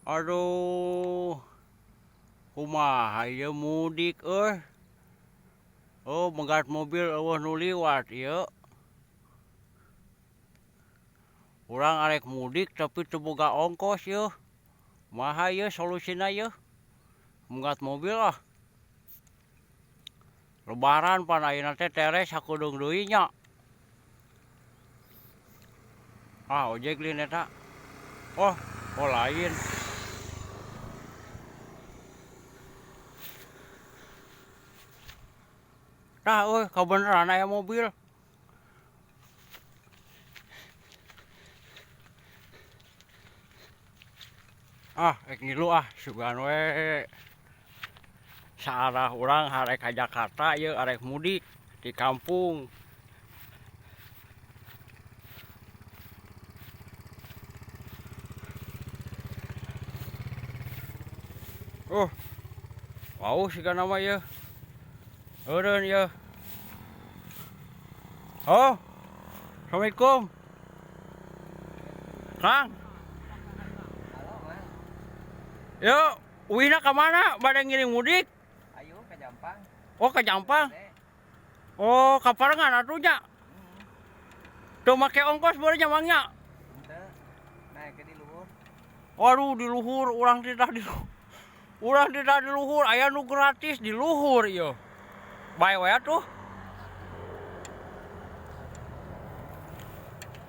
Aduh, kumaha ieu mudik Oh, menggat mobil eueuh nu liwat ieu. Urang arek mudik tapi teu boga ongkos ieu. Kumaha ieu solusina ieu? Menggat mobil lah. Lebaran pan ayeuna teh teres sakudung deui nya. Ah, ojek liun eta. Oh lain. Nah, kabeneran aya mobil. Ek ngilu sugan we. Saarah urang harek ka Jakarta ieu arek mudik di kampung. Wau siga nama ieu. Eureun ieu. Assalamualaikum. Kang. Yo, uwihna ka mana? Bade ngiring mudik? Ayo ke Jampang. Oh, ke Jampang. Oh, kaparengan atunya. Tuh make ongkos beureuh nya mangnya. Henteu. Naik ke di luhur. Waduh, di luhur urang tidak di luhur. Urang tidak di luhur, aya nu gratis di luhur ieu. Bae we atuh.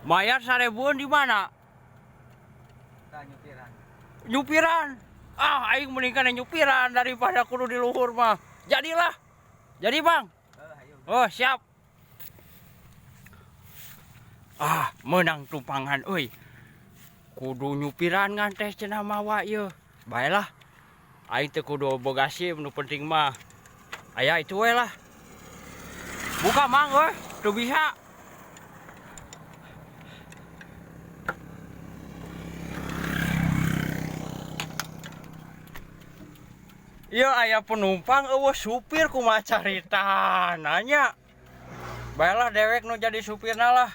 Mayar 1000-an di mana? Tah nyupiran. Nyupiran. Aing mending kana nyupiran daripada kudu di luhur mah. Jadilah. Jadi, Bang. Ayo. Oh, siap. Menang tumpangan euy. Kudu nyupiran ngan teh cenah mawa ieu. Baelah. Aing teh kudu boga SIM nu penting mah. Aya itu we lah. Buka mang euy, teu bisa. Ieu aya penumpang eueuh supir kumaha caritana nya. Baelah dewek nu jadi supirna lah.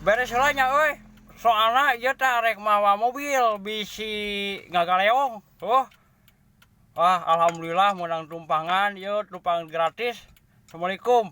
Beres heula nya euy. Soalna ieu teh arek mawa mobil bisi ngagaleong. Alhamdulillah menang tumpangan, ieu tumpangan gratis. Assalamualaikum.